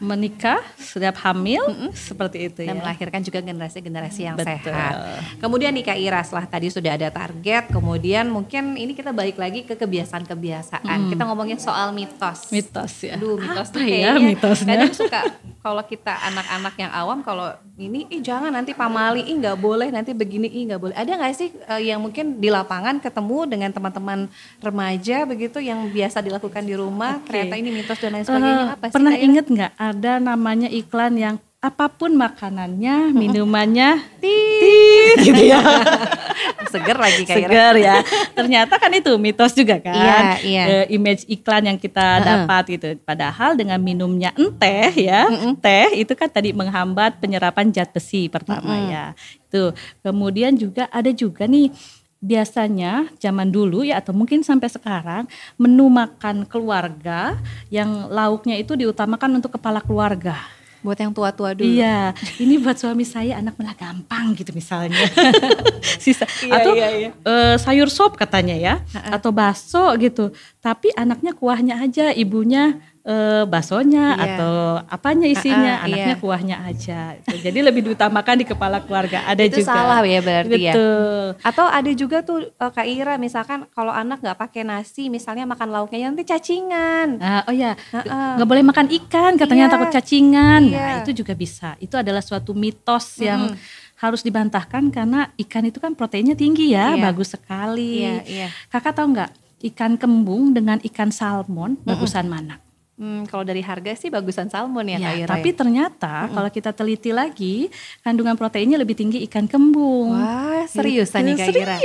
menikah, sudah hamil, seperti itu dan ya. melahirkan juga generasi-generasi yang sehat. Kemudian nih Kak Ira, setelah tadi sudah ada target, kemudian mungkin ini kita balik lagi ke kebiasaan-kebiasaan. Kita ngomongin soal mitos. Mitos ya. Mitos apa ya mitosnya? Kadang suka kalau kita anak-anak yang awam, kalau ini jangan nanti pamali, nggak boleh, nanti begini, nggak boleh. Ada nggak sih yang mungkin di lapangan ketemu dengan teman-teman remaja begitu yang biasa dilakukan di rumah, ternyata ini mitos dan lain sebagainya? Pernah inget nggak ada namanya iklan yang apapun makanannya, minumannya, gitu ya. Seger lagi Kak Ira. Seger ya. Ternyata kan itu mitos juga kan. Iya. Image iklan yang kita dapat gitu. Padahal dengan minumnya teh ya, teh itu kan tadi menghambat penyerapan zat besi pertama ya. Itu. Kemudian juga ada juga nih, biasanya zaman dulu ya atau mungkin sampai sekarang menu makan keluarga yang lauknya itu diutamakan untuk kepala keluarga. Buat yang tua-tua dulu. Iya, ini buat suami saya anak malah gampang gitu misalnya. Atau sayur sop katanya ya, atau bakso gitu. Tapi anaknya kuahnya aja, ibunya baksonya atau apanya isinya, anaknya iya. kuahnya aja. Jadi lebih diutamakan di kepala keluarga. Ada Itu juga. salah ya berarti ya. Betul. Atau ada juga tuh Kak Ira, misalkan kalau anak nggak pakai nasi, misalnya makan lauknya nanti cacingan. Oh ya, nggak boleh makan ikan katanya Iya. takut cacingan. Iya. Nah itu juga bisa. Itu adalah suatu mitos yang harus dibantahkan karena ikan itu kan proteinnya tinggi ya, Iya. bagus sekali. Iya, iya. Kakak tahu nggak ikan kembung dengan ikan salmon bagusan mana? Kalau dari harga sih bagusan salmon ya, Kak Ya, Ira. tapi ternyata kalau kita teliti lagi kandungan proteinnya lebih tinggi ikan kembung. Wah, seriusan nih Kak Ira.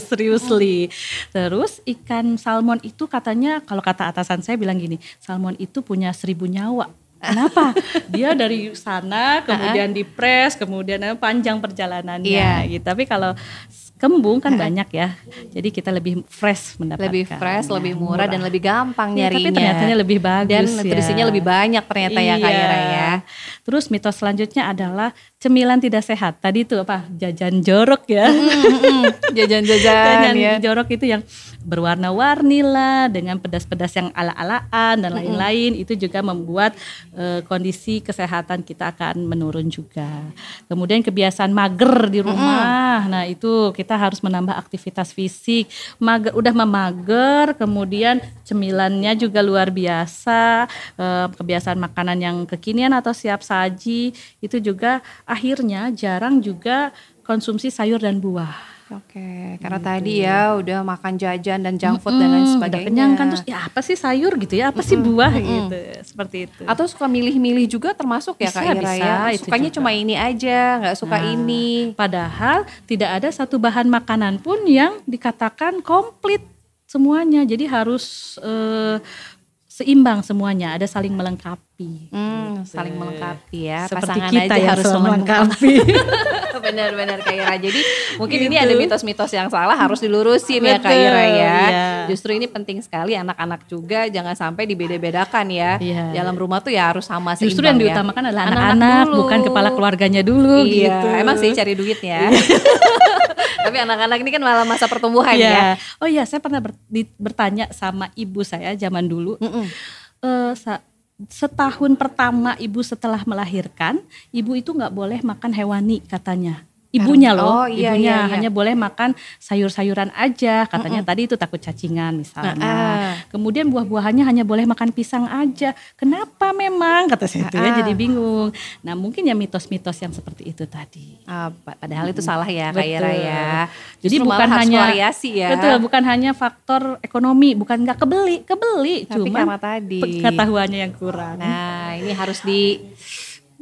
Seriously. Terus ikan salmon itu katanya, kalau kata atasan saya bilang gini, salmon itu punya 1000 nyawa. Kenapa? Dia dari sana kemudian dipres, kemudian panjang perjalanannya. Iya. Gitu. Tapi kalau kembung kan banyak ya, jadi kita lebih fresh mendapatkan. Lebih fresh, lebih murah, dan lebih gampang Ya, nyarinya. tapi ternyata lebih bagus dan ya. nutrisinya lebih banyak ternyata ya Kak Ira ya. Terus mitos selanjutnya adalah cemilan tidak sehat. Tadi itu apa? Jajan jorok ya. Jajan-jajan ya. jorok itu yang berwarna-warni lah, dengan pedas-pedas yang ala-alaan dan lain-lain. Itu juga membuat kondisi kesehatan kita akan menurun juga. Kemudian kebiasaan mager di rumah. Nah itu kita harus menambah aktivitas fisik. Udah memager, kemudian cemilannya juga luar biasa. Kebiasaan makanan yang kekinian atau siap saji itu juga akhirnya jarang juga konsumsi sayur dan buah. Oke, karena tadi ya udah makan jajan dan junk food dan lain sebagainya. Udah kenyang kan, terus ya apa sih sayur gitu ya, apa sih buah gitu, seperti itu. Atau suka milih-milih juga termasuk ya Kak Ira ya. Itu Sukanya juga. cuma ini aja, nggak suka ini. Padahal tidak ada satu bahan makanan pun yang dikatakan komplit semuanya. Jadi harus seimbang semuanya, ada saling melengkapi. Saling melengkapi ya. Seperti Pasangan kita aja yang harus selalu melengkapi. Benar-benar Kak Ira. Jadi mungkin ini ada mitos-mitos yang salah, harus dilurusin ya Kak Ira ya. Iya. Justru ini penting sekali, anak-anak juga jangan sampai dibeda-bedakan ya. Iya. Dalam rumah tuh ya harus sama seimbang. Justru yang ya. diutamakan adalah anak-anak, dulu. bukan kepala keluarganya dulu Iya, gitu. emang sih cari duit ya. Tapi anak-anak ini kan malah masa pertumbuhan ya. Iya. Oh iya, saya pernah bertanya sama ibu saya zaman dulu. Setahun pertama ibu setelah melahirkan, ibu itu nggak boleh makan hewani katanya. Ibunya loh, Oh, iya, ibunya iya, iya. hanya boleh makan sayur-sayuran aja. Katanya tadi itu takut cacingan misalnya. Kemudian buah-buahannya hanya boleh makan pisang aja. Kenapa memang? Kata saya itu ya, jadi bingung. Nah mungkin ya mitos-mitos yang seperti itu tadi. Padahal itu salah ya Kak Ira ya. Jadi Justru bukan malah harus hanya variasi ya. Betul, bukan hanya faktor ekonomi, bukan nggak kebeli, Tapi cuma karena tadi pengetahuannya yang kurang. Nah, ini harus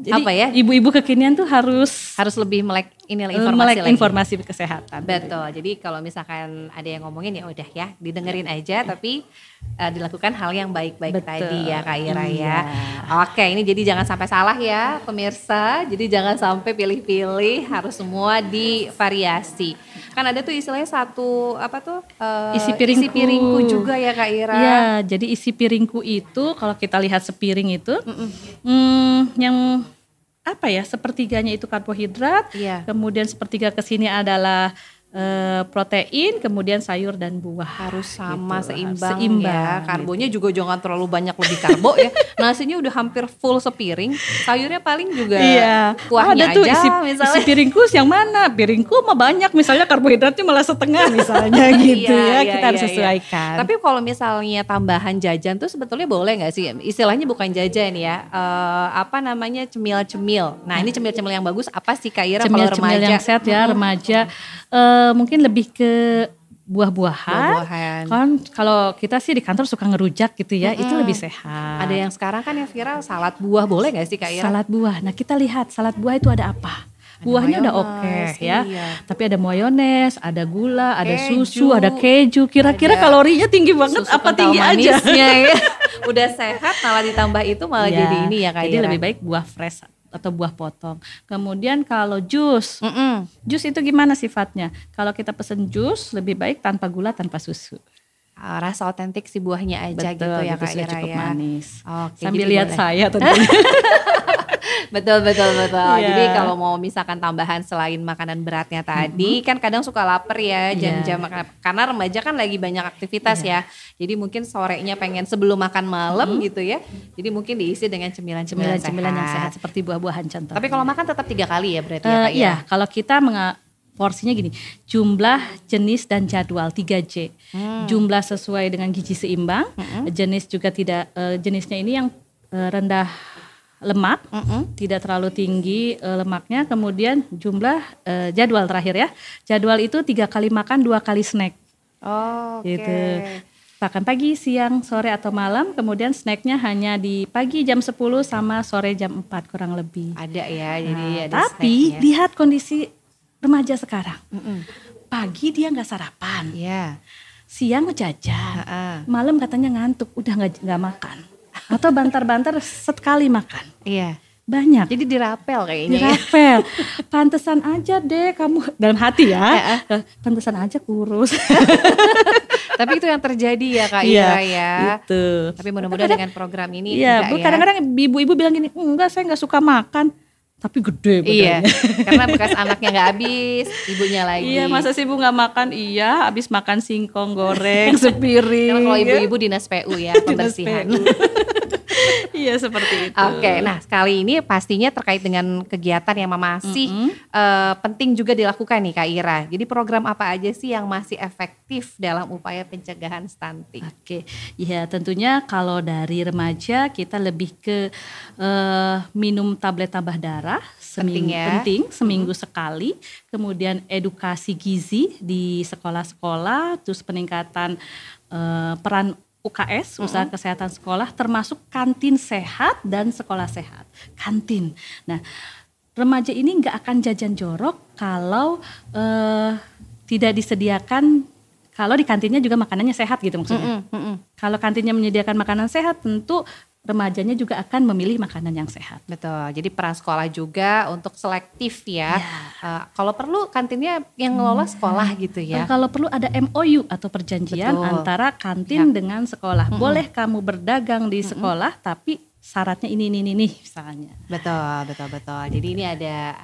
Jadi apa ya? ibu-ibu kekinian tuh harus lebih melek informasi melek lagi. informasi kesehatan. Betul. Jadi kalau misalkan ada yang ngomongin ya udah ya, didengerin aja tapi dilakukan hal yang baik-baik Betul. tadi ya Kak Ira ya. Iya. Oke, ini jadi jangan sampai salah ya pemirsa. Jadi jangan sampai pilih-pilih, harus semua divariasi. Kan ada tuh istilahnya satu apa tuh? Isi piringku. piringku juga ya Kak Ira. Iya, jadi isi piringku itu kalau kita lihat sepiring itu yang apa ya, sepertiganya itu karbohidrat, Iya. kemudian sepertiga ke sini adalah protein, kemudian sayur dan buah. Harus sama, Gitu, seimbang seimbang, ya. Karbonya juga jangan terlalu banyak, lebih karbo ya. Nasinya udah hampir full sepiring, sayurnya paling juga Iya, kuahnya ada tuh aja isi misalnya. piringku yang mana? Piringku mah banyak, misalnya karbohidratnya malah setengah misalnya gitu Iya, ya. iya, Kita harus iya, iya. sesuaikan. Tapi kalau misalnya tambahan jajan tuh sebetulnya boleh nggak sih? Istilahnya bukan jajan ya, apa namanya, cemil-cemil. Nah ini cemil-cemil yang bagus apa sih Kak Ira kalau cemil-cemil remaja? yang sehat ya, remaja. Mungkin lebih ke buah-buahan. Buah-buahan. Kan kalau kita sih di kantor suka ngerujak gitu ya, itu lebih sehat. Ada yang sekarang kan yang viral salad buah, boleh nggak sih Kak Ira? Salad buah. Nah kita lihat salad buah itu ada apa? Buahnya udah oke mayones, ya, iya. tapi ada mayones, ada gula, ada Keju, susu, ada keju. Kira-kira ada kalorinya tinggi banget Susu apa kental tinggi aja? manisnya ya. Udah sehat malah ditambah itu malah Ya, jadi ini ya Kak jadi Ira. lebih baik buah fresh atau buah potong. Kemudian kalau jus, Mm-mm. jus itu gimana sifatnya? Kalau kita pesen jus lebih baik tanpa gula, tanpa susu. Rasa otentik si buahnya aja Betul, gitu ya itu Kak sudah Ira cukup ya. manis. Oke, Sambil jadi lihat boleh. saya tentunya. Betul. Iya. Jadi kalau mau misalkan tambahan selain makanan beratnya tadi, kan kadang suka lapar ya jam-jam makan. Karena remaja kan lagi banyak aktivitas ya. Jadi mungkin sorenya pengen sebelum makan malam gitu ya. Jadi mungkin diisi dengan cemilan-cemilan Cemilan-cemilan yang sehat sehat. seperti buah-buahan contohnya. Tapi kalau makan tetap 3 kali ya berarti ya Kak Iya, ya? kalau kita porsinya gini, jumlah, jenis dan jadwal 3J. Jumlah sesuai dengan gizi seimbang, jenis juga tidak jenisnya ini yang rendah lemak, tidak terlalu tinggi lemaknya. Kemudian jumlah jadwal terakhir ya. Jadwal itu 3 kali makan, 2 kali snack. Oh, oke. Gitu. Makan pagi, siang, sore atau malam, kemudian snacknya hanya di pagi jam 10 sama sore jam 4 kurang lebih. Ada ya, jadi ada Tapi snacknya. lihat kondisi remaja sekarang. Pagi dia nggak sarapan, Iya. siang jajan, Heeh. malam katanya ngantuk, udah nggak makan. Atau bantar-bantar sekali makan. Iya. Banyak. Jadi dirapel kayaknya ya. Dirapel. Pantesan aja deh kamu, dalam hati ya. Pantesan aja kurus. Tapi itu yang terjadi ya Kak Iya, Ira ya. gitu. Tapi mudah-mudahan dengan program ini Iya, enggak ya. kadang-kadang ibu-ibu bilang gini, enggak saya nggak suka makan. Tapi gede Iya, badannya. karena bekas anaknya nggak habis, ibunya lagi. Iya, masa sih ibu nggak makan? Iya, habis makan singkong goreng sepiring. Karena kalau ibu-ibu dinas PU ya, pembersihan. PU. Iya, seperti itu. Oke, nah kali ini pastinya terkait dengan kegiatan yang masih penting juga dilakukan nih Kak Ira. Jadi program apa aja sih yang masih efektif dalam upaya pencegahan stunting? Oke, ya tentunya kalau dari remaja kita lebih ke minum tablet tambah darah Penting ya. penting seminggu sekali. Kemudian edukasi gizi di sekolah-sekolah, terus peningkatan peran UKS, usaha kesehatan sekolah, termasuk kantin sehat dan sekolah sehat. Kantin. Nah, remaja ini nggak akan jajan jorok kalau tidak disediakan. Kalau di kantinnya juga makanannya sehat gitu maksudnya. Kalau kantinnya menyediakan makanan sehat, tentu remajanya juga akan memilih makanan yang sehat. Betul, jadi peran sekolah juga untuk selektif ya. Kalau perlu kantinnya yang ngelola sekolah gitu ya. Kalau perlu ada MOU atau perjanjian Betul. antara kantin dengan sekolah. Boleh kamu berdagang di sekolah, tapi syaratnya ini misalnya. Betul. Jadi ini ada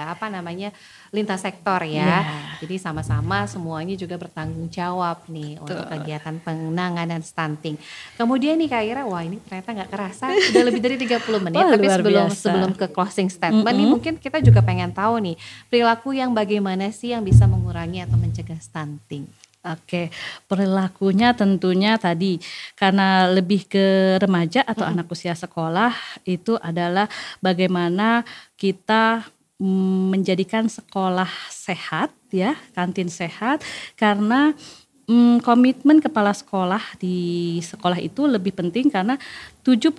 apa namanya lintas sektor ya. Jadi sama-sama semuanya juga bertanggung jawab nih untuk kegiatan penanganan stunting. Kemudian nih Kak Ira, wah ini ternyata nggak kerasa sudah lebih dari 30 menit. Wah, Tapi luar biasa. sebelum ke closing statement nih mungkin kita juga pengen tahu nih perilaku yang bagaimana sih yang bisa mengurangi atau mencegah stunting. Oke, perilakunya tentunya tadi karena lebih ke remaja atau anak usia sekolah itu adalah bagaimana kita menjadikan sekolah sehat ya, kantin sehat karena komitmen kepala sekolah di sekolah itu lebih penting karena 70%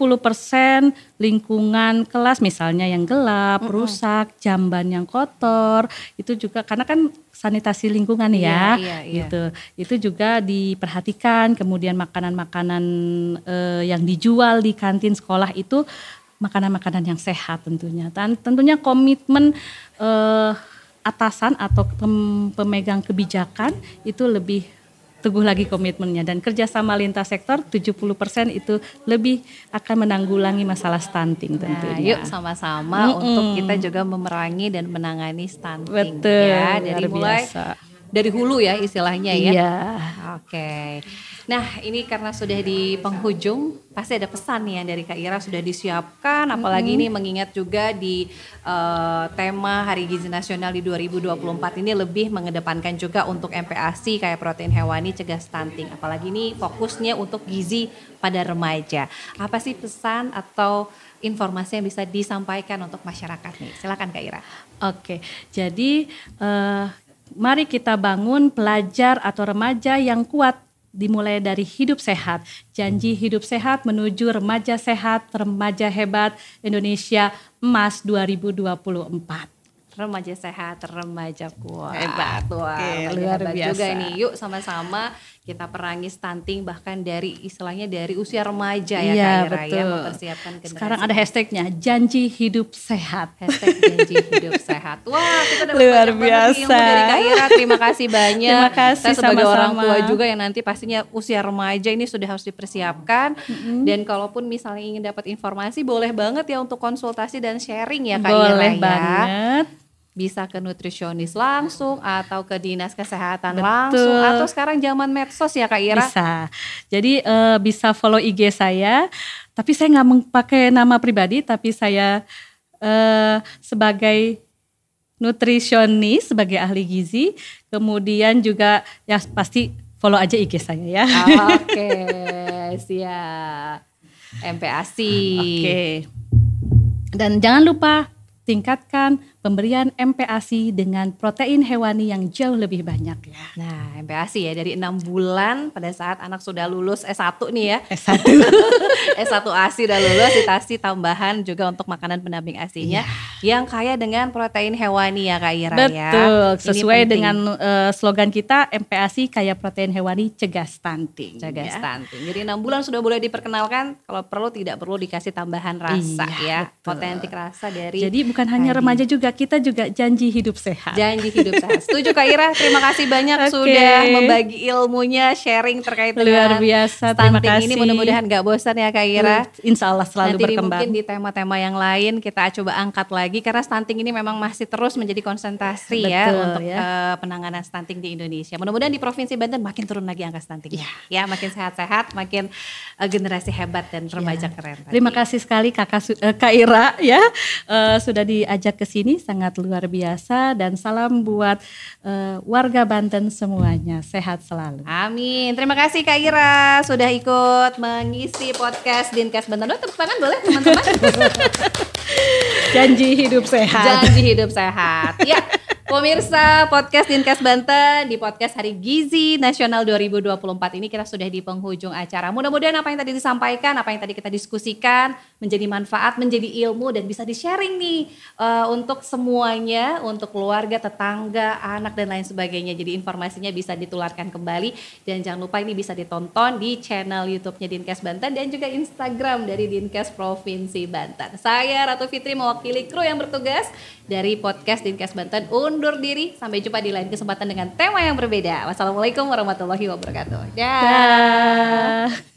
lingkungan kelas misalnya yang gelap, rusak, jamban yang kotor, itu juga karena kan sanitasi lingkungan ya, Iya. gitu. Itu juga diperhatikan. Kemudian makanan-makanan yang dijual di kantin sekolah itu makanan-makanan yang sehat tentunya. Dan tentunya komitmen atasan atau pemegang kebijakan itu lebih teguh lagi komitmennya dan kerjasama lintas sektor 70% itu lebih akan menanggulangi masalah stunting tentunya. Nah, yuk sama-sama untuk kita juga memerangi dan menangani stunting. Betul, ya, dari luar mulai biasa. dari hulu ya istilahnya ya. Iya. Oke. Nah ini karena sudah di penghujung pasti ada pesan nih yang dari Kak Ira sudah disiapkan. Apalagi ini mengingat juga di tema Hari Gizi Nasional di 2024 ini lebih mengedepankan juga untuk MPASI kayak protein hewani cegah stunting. Apalagi ini fokusnya untuk gizi pada remaja. Apa sih pesan atau informasi yang bisa disampaikan untuk masyarakat nih? Silakan Kak Ira. Oke, jadi mari kita bangun pelajar atau remaja yang kuat dimulai dari hidup sehat. Janji hidup sehat menuju remaja sehat, remaja hebat Indonesia Emas 2024. Remaja sehat, remaja kuat. Hebat. Wah, Oke, remaja luar hebat biasa. juga nih. Yuk sama-sama kita perangi stunting bahkan dari istilahnya dari usia remaja ya Iya, Kak Ira ya, betul. mempersiapkan generasi. Sekarang ada hashtagnya, janji hidup sehat. Hashtag janji hidup sehat. Wah, kita dapat Luar banyak banget nih ilmu biasa. dari Kak Ira. Terima kasih banyak. Terima kasih, Saya sebagai orang sama-sama. tua juga yang nanti pastinya usia remaja ini sudah harus dipersiapkan. Dan kalaupun misalnya ingin dapat informasi, boleh banget ya untuk konsultasi dan sharing ya Kak Ira Boleh ya. banget. Bisa ke nutrisionis langsung atau ke dinas kesehatan Betul. langsung atau sekarang zaman medsos ya Kak Ira. Bisa. Jadi bisa follow IG saya, tapi saya nggak pakai nama pribadi, tapi saya sebagai nutrisionis, sebagai ahli gizi, kemudian juga ya pasti follow aja IG saya ya. Oke, siap. MPASI. Oke. Dan jangan lupa tingkatkan pemberian MPASI dengan protein hewani yang jauh lebih banyak ya. Nah, MPASI ya dari 6 bulan pada saat anak sudah lulus S1 nih ya. S1. S1 ASI udah lulus, dikasih tambahan juga untuk makanan pendamping ASI-nya yang kaya dengan protein hewani ya Kak Ira ya. Betul, Ini sesuai penting. dengan slogan kita MPASI kaya protein hewani cegah stunting. Jaga ya. stunting. Jadi 6 bulan sudah boleh diperkenalkan, kalau perlu tidak perlu dikasih tambahan rasa Iya, ya. betul. Otentik rasa dari Jadi bukan hanya tadi. remaja juga, kita juga janji hidup sehat. Janji hidup sehat. Setuju Kak Ira, terima kasih banyak Oke. sudah membagi ilmunya, sharing terkait Luar dengan biasa, terima stunting ini. kasih. Mudah-mudahan gak bosan ya Kak Ira. Insya Allah selalu Nanti berkembang. mungkin di tema-tema yang lain kita coba angkat lagi karena stunting ini memang masih terus menjadi konsentrasi ya Betul, untuk ya. penanganan stunting di Indonesia. Mudah-mudahan di Provinsi Banten makin turun lagi angka stuntingnya. Ya, makin sehat-sehat, makin generasi hebat dan remaja keren. tadi. Terima kasih sekali Kak Ira ya sudah diajak ke sini, sangat luar biasa, dan salam buat warga Banten semuanya, sehat selalu. Amin. Terima kasih Kak Ira sudah ikut mengisi podcast Dinkes Banten. Tepuk tangan boleh teman-teman? Janji hidup sehat. Janji hidup sehat. Ya, pemirsa podcast Dinkes Banten di podcast Hari Gizi Nasional 2024 ini kita sudah di penghujung acara. Mudah-mudahan apa yang tadi disampaikan, apa yang tadi kita diskusikan menjadi manfaat, menjadi ilmu dan bisa di-sharing nih untuk semuanya, untuk keluarga, tetangga, anak dan lain sebagainya. Jadi informasinya bisa ditularkan kembali dan jangan lupa ini bisa ditonton di channel YouTube-nya Dinkes Banten dan juga Instagram dari Dinkes Provinsi Banten. Saya Ratu Fitri mewakili kru yang bertugas dari podcast Dinkes Banten undur diri. Sampai jumpa di lain kesempatan dengan tema yang berbeda. Wassalamualaikum warahmatullahi wabarakatuh. Dah. Dah.